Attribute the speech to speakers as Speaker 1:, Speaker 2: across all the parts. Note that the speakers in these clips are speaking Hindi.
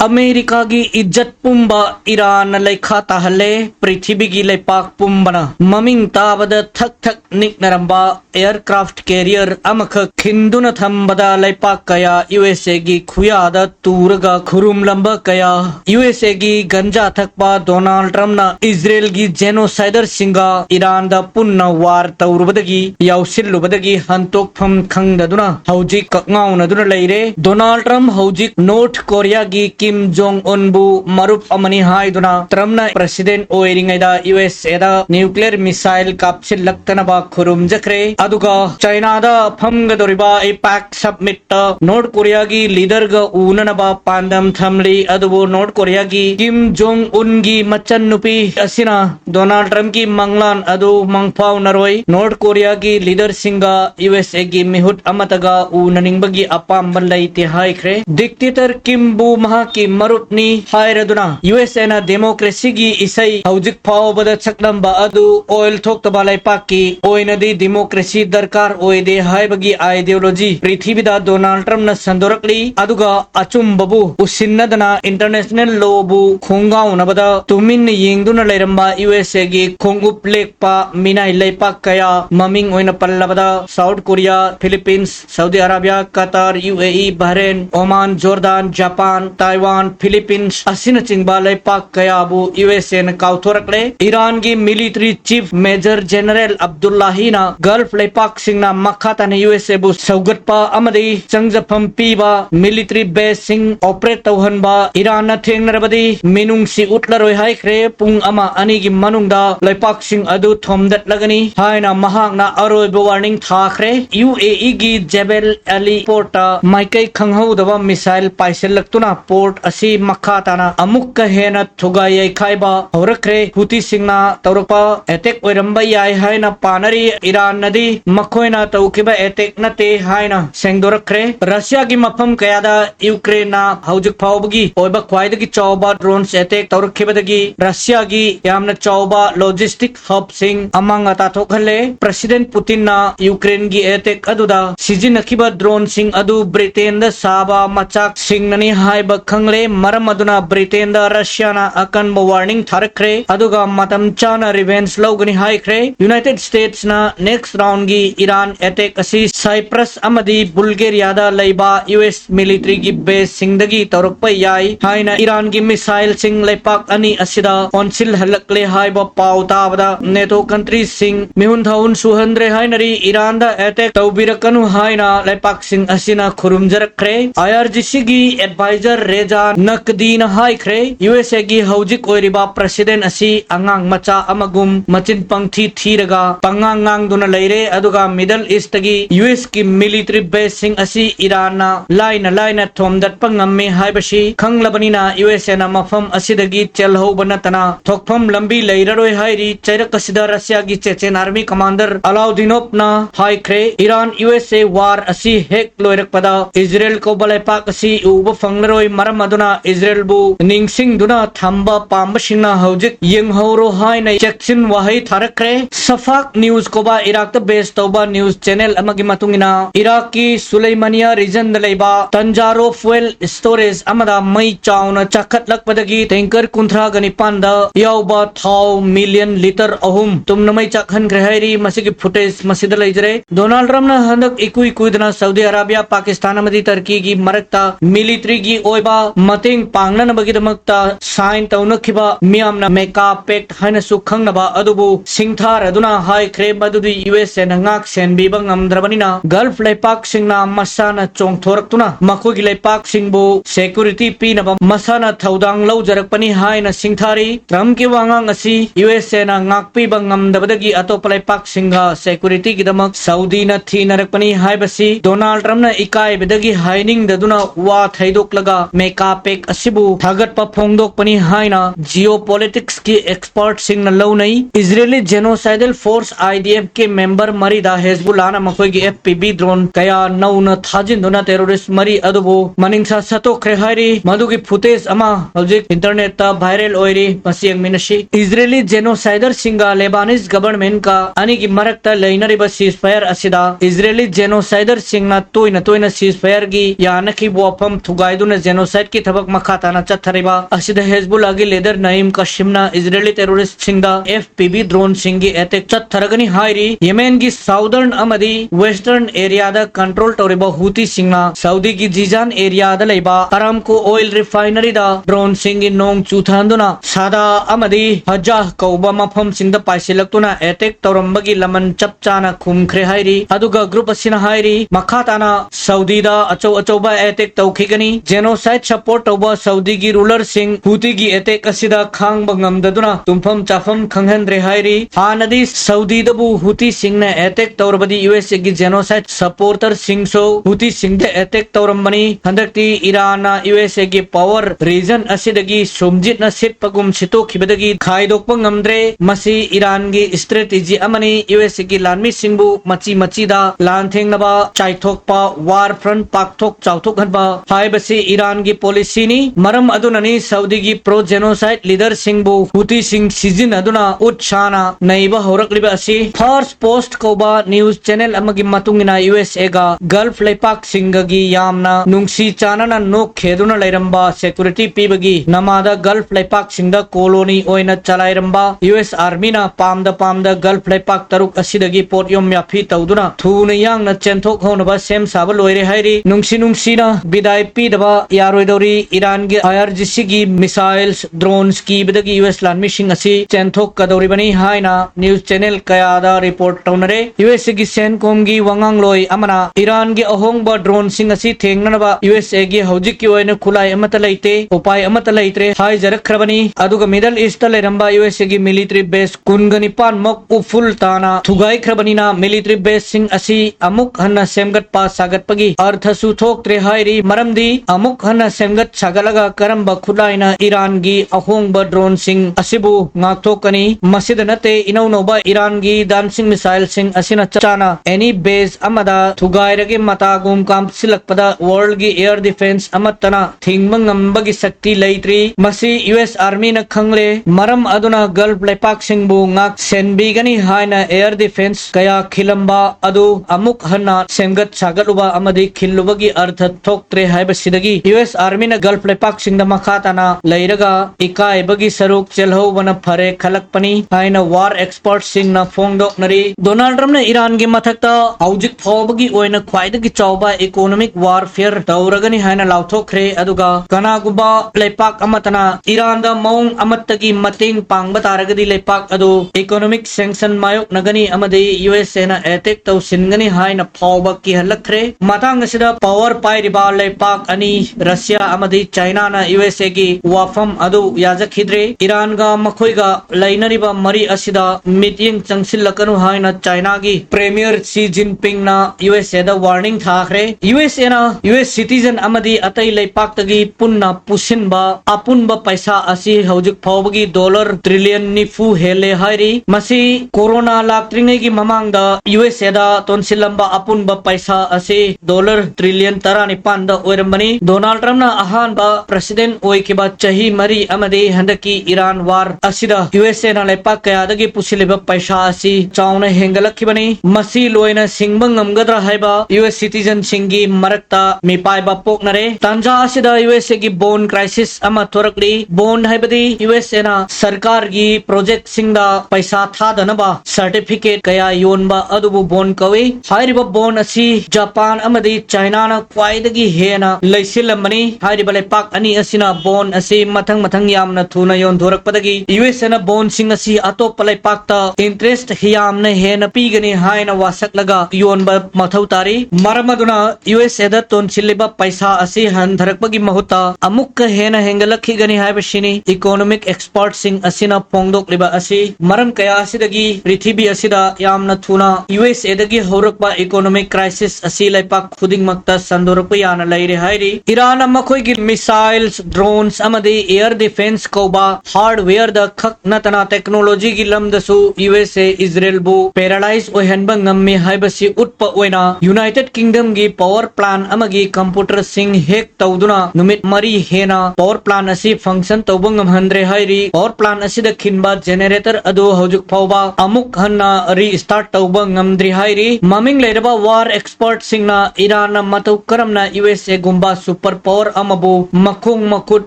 Speaker 1: अमेरिका की इज्जत पुंबा ईरान लेखा ताहले पृथ्वी की लेपाक पुंबना ममिंग ताबद थक थक निकनरंबा एयरक्राफ्ट कैरियर अमख खिंदुन थंबदा लेपाक कया यूएसए की खुयाद तूरगा खुरुम लंबा कया यूएसए की गंजा थकपा डोनाल्ड ट्रम्प ना इजराइल की जेनोसाइडर सिंगा ईरान दा पुन्ना वार तौरबदगी याउसिल्लुबदगी हंतोक फम खंगदुना हौजी कक्ंगाउनदुना लेरे डोनाल्ड ट्रम्प हौजी नॉर्थ कोरिया की किम जोंग उनबु मरुप अमनी हाइदुना ट्रम्पना प्रेसिडेंट ओइरिंगैदा यूएसएदा न्यूक्लियर मिसाइल कापसिल्लक्तनबा खुरुमजख्रे अदुगा चाइनादा फमगदोरिबा एपैक समिट नॉर्थ कोरिया की लीडर ग ऊननबा पांदम थमली अदुबु नॉर्थ कोरिया की किम जोंग उन की मच्चन नुपी असिना डोनाल्ड ट्रम्प की मंगलान अदु मंगफाव नरोई नॉर्थ कोरिया की लीडर सिंगा यूएसए की मिहुट अमतगा ऊननिंगबगी अपाम्बन लैते हाइख्रे डिक्टेटर किम बु महा की मरुपनी हायरदुना यूएसए ना डेमोक्रेसी की इसई हौजिक फावबद सकलंबा अदु ऑयल थोक्तबा लैपाक की ओइनदी डेमोक्रेसी दरकार ओइदे हायबगी आइडियोलॉजी पृथ्वीदा डोनाल्ड ट्रम्प ना संदोरकली अदुगा अचुम्बबु उसिन्नदना इंटरनेशनल लॉ बु खोंगाउनबदा तुमिन येंगदुना लैरंबा यूएसए की खोंगुप लेकपा मिनाई लैपाक कया ममिंग ओइना पल्लबदा South Korea Philippines Saudi Arabia Qatar UAE Bahrain Oman Jordan Japan Taiwan Philippines असिन चिंगबा लैपाक कयाबु यूएसए न काउथोरकले ईरान की मिलिट्री चीफ मेजर जनरल अब्दुल्लाहिना गल्फ लैपाक सिंगना मखातान यूएसए बु सौगतपा अमदी चंगजफम पीबा मिलिट्री बेस सिंग ऑपरेट तौहनबा ईरान न थेंगनरबदी मिनुंगसी उटलरोय हाइख्रे पुंग अमा अनि की मनुंगदा लैपाक सिंग अदु थोमदतलगनी हायना महाकना अरोयबो वार्निंग थाख्रे यूएई की जेबेल अली पोर्ट माइकई खंगहौदबा मिसाइल पाइसेलक्तुना पोर्ट असी मखाताना अमुक हेना थुगाई खाइबा हौरख्रे हुती सिंगना तौरपा एटेक ओइरंबा याय हायना पानरी ईरान नदी मखोयना तौकिबा एटेक नते हायना सेंगदोरख्रे रशिया की मफम कयादा यूक्रेना हौजिक फावबगी ओइबा ख्वाइदगी चौबा ड्रोन्स एटेक तौरखिबदगी रशिया की यामना चौबा लॉजिस्टिक हब सिंग अमंग अताथोखले प्रेसिडेंट पुतिन ना यूक्रेन की एटेक अदुदा सिजिनखिबा ड्रोन सिंग अदु ब्रिटेन दा साबा मचाक सिंगननी हाइबा खंगले मरम अदुना ब्रिटेन दा रशिया ना अकन वार्निंग थारख्रे अदुगा मतम चाना रिवेंज लौगनी हाइख्रे यूनाइटेड स्टेट्स ना नेक्स्ट राउंड की ईरान अटैक असी साइप्रस अमदी बुल्गेरिया दा लैबा यूएस मिलिट्री की बेस सिंगदगी तौरप याई हाइना ईरान की मिसाइल सिंग लैपाक अनि असिदा ऑनसिल हलकले हाइबा पाव ताबदा नेटो कंट्री सिंग मिहुन थाउन सुहंद्रे हाइनरी ईरान दा अटैक तौबिरकनु हाइना लैपाक सिंग असिना खुरुमजरख्रे आईआरजीसी की एडवाइजर रेजा नकदीन हाइख्रे यूएसए की हौजिक ओइरिबा प्रेसिडेंट असी अंगांग मचा अमगुम मचिन पंथी थीरगा पंगांगांग दुना लैरे अदुगा मिडल ईस्ट की यूएस की मिलिट्री बेस सिंग असी ईरान ना लाइन थोमदत पंगम्मे हाइबसी खंगलबनिना यूएसए ना मफम असिदगी चेलहौबनतना थोकफम लंबी लैररोय हाइरी चैरक असिदा रशिया की चेचेन आर्मी कमांडर अलाउद्दीनोव ना हाइख्रे ईरान यूएसए वार असी हेक लोइरकपदा इजराइल को बलैपाक असी उब फंगनरोय मरम अदुना इजराइल बु निंगसिंग दुना थंबा पाम्बसिंगना हौजिक यंगहौरो हाइना चेक्सिन वाहै थारख्रे सफाक न्यूज कोबा इराक द बेस तौबा न्यूज चैनल अमगी मतुंगिना इराक की सुलेमानिया रीजन दलैबा तंजारो फ्यूल स्टोरेज अमदा मई चाउना चखतलकपदगी टैंकर कुंथ्रा गनिपान दा याउबा थाव मिलियन लीटर अहुम तुमनमई चखनख्रे हाइरी मसिगी फुटेज मसिद लैजरे डोनाल्ड ट्रम्प ना हंदक इकुई कुइदना सऊदी अरेबिया पाकिस्तान अमदी टर्की की मरकता मिलिट्री की ओइबा मतेंग पांगनन बगिदमक्ता साइन तौनखिबा मियामना मेका पेक्ट हाइना सुखंगनबा अदुबु सिंथार अदुना हाइख्रे मदुदि यूएसए नंगाक सेनबीबा ngamdrabanina गल्फ लैपाक सिंगना मसाना चोंगथोरक्तुना मखोगी लैपाक सिंगबु सिक्योरिटी पीनबा मसाना थौदांग लौजरकपनि हाइना सिंथारी ट्रम्प की वांगांग असि यूएसए ना ngakpiba ngamdabadagi अतोप लैपाक सिंगा सिक्योरिटी गिदमक सऊदी ना थीनरकपनि हाइबसी डोनाल्ड ट्रम्प ना इकाइबदगी हाइनिंग ददुना वा थैदोकलगा मेका पेक असिबु थागत पा फोंगदोकपनि हाइना जियोपॉलिटिक्स की एक्सपर्ट सिंग न लौनई इजरायली जेनोसाइडल फोर्स आईडीएफ के मेंबर मरीदा हेजबुल्ला ना मखोगी एफपीवी ड्रोन कया नौना थाजिंदुना टेररिस्ट मरी अदुबु मनिंगसा सतोख्रे हाइरी मदुगी फुटेज अमा हौजिक इंटरनेट ता वायरल ओइरी मसियंग मिनशी इजरायली जेनोसाइडर सिंगा लेबानीज गवर्नमेंट का अनि की मरकता लैनरिबा सीजफायर असिदा इजरायली जेनोसाइडर सिंगना तोइना सीजफायर की यानकी वफम थुगाइदुना जेनोसाइड की थबक मखा ताना चथरिबा असिदा हेजबुल्लाहगी लीडर नईम कासिमना इजरायली टेररिस्ट सिंगदा FPV ड्रोन सिंगी अटैक चथरगनी हाइरी येमेन की साउदर्न अमदी वेस्टर्न एरिया दा कंट्रोल तौरिबा हुती सिंगना सऊदी की जीजान एरिया दा लेबा अरामको ऑयल रिफाइनरी दा ड्रोन सिंगी नोंग चूथांदुना सादा अमदी हजा कौबा मफम सिंगदा पाइसिलक्तुना अटैक तौरंबगी लमन चपचाना खुमख्रे हाइरी अदुगा ग्रुप असिना हाइरी मखा ताना सऊदी दा अचौ अचौबा अटैक तौखिगनी जेनोसाइड सपोर्ट तौबा सऊदी की रूलर सिंग हुती की अटैक असिदा खांग बंगमददुना तुमफम चाफम खंगहन रेहाइरी हानदी सऊदी दबु हुती सिंग ने अटैक तौरबदी USA की जेनोसाइड सपोर्टर सिंग सो हुती सिंग दे अटैक तौरंबनी हंदक्ति ईरान USA की पावर रीजन असिदगी सोमजित न सिट पगुम सितो खिबदगी खाइदोकप ngamdre मसी ईरान की स्ट्रेटेजी अमनी USA की लानमी सिंगबु मची मची दा लानथेंगनबा चाइथोकपा वार फ्रंट पाकथोक चाउथोक हनबा हाइबसी ईरान की पॉलिसी नी मरम अदुननी सऊदी की प्रो जेनोसाइड लीडर सिंगबु हुती सिंग सीजन अदुना उत्छाना नैबा होरकलिबा असि फर्स्ट पोस्ट कोबा न्यूज चैनल अमगी मतुंगिना USA गा गल्फ लेपाक सिंगगी यामना नुंगसी चानना नोक खेदुना लेरंबा सिक्योरिटी पीबगी नमादा गल्फ लेपाक सिंगदा कॉलोनी ओइना चलाइरंबा US आर्मी ना पामदा गल्फ लेपाक तरुक असिदगी पोट योम याफी तौदुना थुन यांगना चेंथोक होनबा सेम साबा लोइरे हाइरी नुंगसी ना बिदाय पीदबा यारोइदोरी ईरान के IRGC की मिसाइल्स ड्रोन्स की बदगी US लानमी सिंग असि चेंथोक कदौरिबनी हाइना न्यूज चैनल कयादा रिपोर्ट तौनरे USA की सेनकोम की वंगांग लोई अमना ईरान की अहोंगबा ड्रोन सिंग असि थेंगनबा USA की हौजिक की ओइना खुलाई अमत लैते उपाय अमत लैत्रे हाई जरखरबनी अदुगा मिडल ईस्ट लेरंबा USA की मिलिट्री बेस कुनगनिपान मक उफुल ताना थुगाई खरबनीना मिलिट्री बेस सिंग असि अमुक हन्ना सेमगत पा सागतपगी अर्थसु थोक्त्रे हाइरी मरमदी अमुक हन्ना सेमगत सागलगा करंबा खुलाइना ईरान की अहोंगबा ड्रोन सिंग असिबु ngaktokani masida nate inaunoba Iran gi dancing missile sing asina chana any base amada thugairage matagum kam silakpada world gi air defense amatana thingmangam bagi sakti leitri masi US army na khangle maram aduna gulf lepak singbu ngak senbi gani haina air defense kaya khilamba adu amuk hanna semgat sagaluba amadi khillubagi artha thoktre haiba sidagi US army na gulf lepak singda makhatana leiraga ikai bagi saruk chelho wana फरे खलकपनी हाइना वार एक्सपर्ट सिंग ना फोंगदोकनरी डोनाल्ड ट्रम्प ने ईरान के मथक्ता हौजिक फौबगी ओइना ख्वाइदगी चौबा इकोनॉमिक वारफेयर तौरगनी हाइना लाउथोखरे अदुगा कनागुबा लेपाक अमतना ईरान दा मौंग अमत्तगी मतेंग पांगबा तारगदी लेपाक अदु इकोनॉमिक सैंक्शन मायोक नगनी अमदे USA ना एटेक तौ सिनगनी हाइना फौबा की हलखरे मतांग सिदा पावर पाइरिबा लेपाक अनि रशिया अमदे चाइना ना USA की वाफम अदु याजखिद्रे ईरान गा मखोइगा लाइनरिबा मरी असिदा मीटिंग चंगसिलकनु हाइना चाइना की प्रीमियर शी जिनपिंग ना USA दा वार्निंग थाखरे USA ना US सिटीजन अमदी अतई लेपाक्तगी पुन्ना पुसिनबा अपुनबा पैसा असि हौजिक फौबगी डॉलर ट्रिलियन निफु हेले हाइरी मसी कोरोना लाक्त्रिंगे की ममांगदा USA दा तोनसिलंबा अपुनबा पैसा असि डॉलर ट्रिलियन तरा निपान दा ओइरमनी डोनाल्ड ट्रम्प ना अहानबा प्रेसिडेंट ओइकेबा चही मरी अमदी हंदकी ईरान वार असिदा USA ना लेपाक कयादगी पुसिलिबा पैसा असि चाउना हेंगलखिबनी मसी लोइना सिंगबा ngamgadra haiba US citizen singi marakta mipaiba poknare tanja asida USA की bond crisis ama thorakli bond haibadi USA na sarkar gi project singda paisa thadanaba certificate kaya yonba adubu bond kawi hairiba bond asi Japan amadi China na kwaidagi hena leisilambani hairiba lepak ani asina bond asi mathang yamna thuna yon thorakpadagi USA na bond sing asi atop lepak ta interest hiyamna hena pigani haina wasak laga yonba mathau tari maramaduna USA da tonsilliba paisa asi handharakpagi mahuta amuk hena hengalakhi gani haibashini economic expert sing asina pongdokliba asi maram kaya asidagi prithibi asida yamna thuna USA dagi horakba economic crisis asi laipak khuding makta sandorakpa yana laire hairi Iran amakoi gi missiles drones amadi air defense koba hardware da khak natana technology gi lamdasu USA Israel bu paralyze ohenba ngamme haibasi utpa oina United Kingdom gi power plant amagi computer sing hek tawduna numit mari hena power plant asi function tawbangam handre hairi power plant asi da khinba generator adu hojuk phawba amuk hanna restart tawbangam dri hairi maming leraba war expert singna Iran na matau karamna USA gumba super power amabu makung makut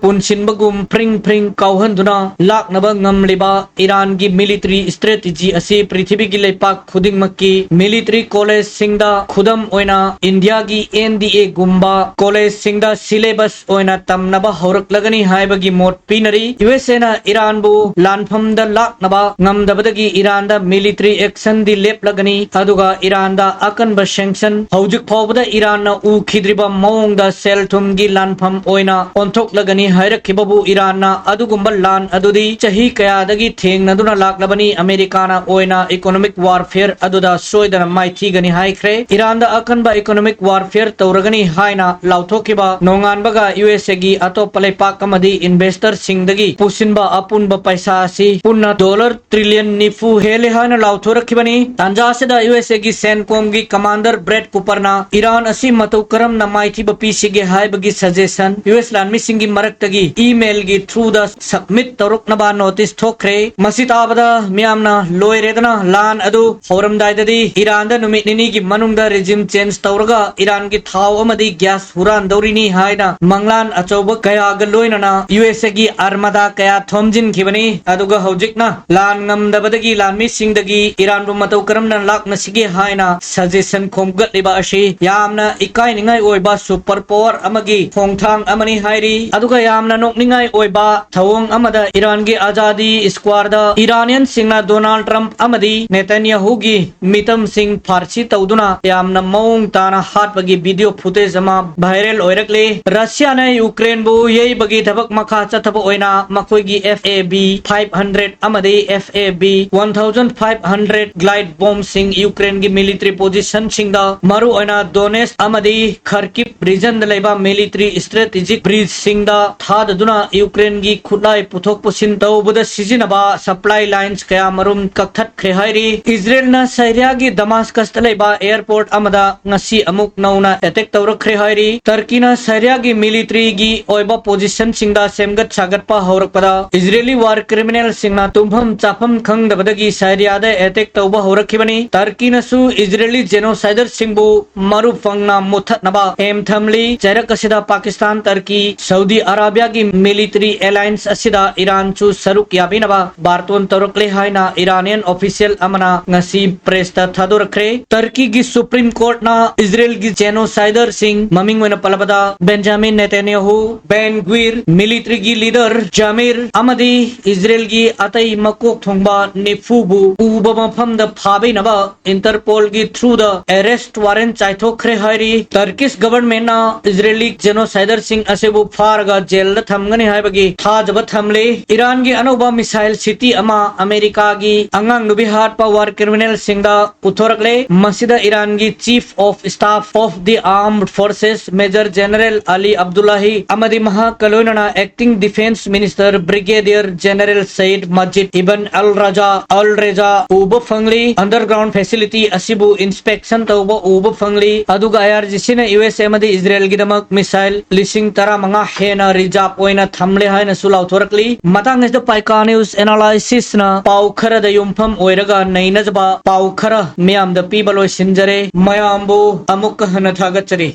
Speaker 1: punsinbagum pring pring kauhanduna laknaba ngamliba Iran gi military strategy asi prithvi gi leipak khuding makki military college singda khudam oina India gi NDA gumba college singda syllabus oina tamnaba horaklagani haibagi mot pinari USA na Iran bu lanphamda laknaba ngamdabadagi Iran da military action di leplagani aduga Iran da akanba sanction hojik phawbada Iran na u khidriba maung da sel thum gi lanpham oina onthok hairakibabu Iran na adugumba lan adudi chahi kaya dagi thengnaduna laklabani America na oina economic warfare aduda soidana maithi gani haikre Iran da akanba economic warfare tauragani haina lauthokiba nonganbaga USA gi atopalai pakamadi investor singdagi pusinba apunba paisa si punna dollar trillion nifu hele hana lauthorakibani tanjasida USA gi CENTCOM gi commander Brett Cooper na Iran asi mataukaram na maithi ba pisige haibagi suggestion US lan misingi maraktagi email gi through the submit toruknaba notice thokre masitabada miamna loiredana lan adu forum daidadi Iran da numit nini gi manungda regime change tauraga Iran gi thau amadi gas huran daurini haina manglan achoba kaya ga loinana USA gi armada kaya thomjin khibani aduga hojikna lan ngamdabadagi lan misingdagi Iran ru mataukaram na lakna sige haina suggestion khomgat liba ashi yamna ikai ningai oiba super power amagi khongthang amani hairi aduga yamna nokningai oiba thawong amada Iran gi azadi squad da Iranian singna Donald Trump amadi Netanyahu gi mitam sing farsi tauduna yamna maung tana hatbagi video footage ama viral oirakle Russia na Ukraine bu yei bagi thabak makha chathaba oina makoi gi FAB 500 amadi FAB 1500 glide bomb sing Ukraine gi military position singda maru oina Donetsk amadi Kharkiv region da laiba military strategic bridge singda thadaduna Ukraine gi khulai puthok pusin tawbada sizinaba supply lines kaya marum kakthat khehairi Israel na Syria gi Damascus da laiba airport amada ngasi amuk nauna attack tawrakre hairi Turkey na Syria gi military gi oiba position singda semgat sagatpa horakpada Israeli war criminal singna tumham chafam khangdabadagi Syria da attack tawba horakhibani Turkey na su Israeli genocider singbu maru fangna muthatnaba em thamli charak asida Pakistan Turkey Saudi Arabia gi military alliance asida Iran chu saruk yabinaba barton torokle haina Iranian official amana ngasi press ta thadorakre Turkey gi Supreme Court na Israel gi genocider sing maming wena palabada Benjamin Netanyahu Ben Gvir military gi leader Jamir amadi Israel gi atai makok thongba nefubu uba mafam da phabe naba Interpol gi through the arrest warrant chaithokre hairi Turkish government na Israeli genocider sing asebu farga jail da thamgani haibagi thajaba thamle Iran gi anoba missile city ama America gi angang nubi hat pa war criminal singda puthorakle masida Iran gi chief of staff of the armed forces Major General Ali Abdullahi amadi maha kaloinana acting defense minister Brigadier General Said Majid Ibn al-Raja uba fangli underground facility asibu inspection tawba uba fangli aduga IRGC na USA amadi Israel gi damak missile lising tara manga hena reserve oina thamle haina sulau thorakli matang is the paika news analysis na pau khara da yumpham oiraga nainajba pau khara miam da pibaloi sinjare mayambu amuk hana thagachari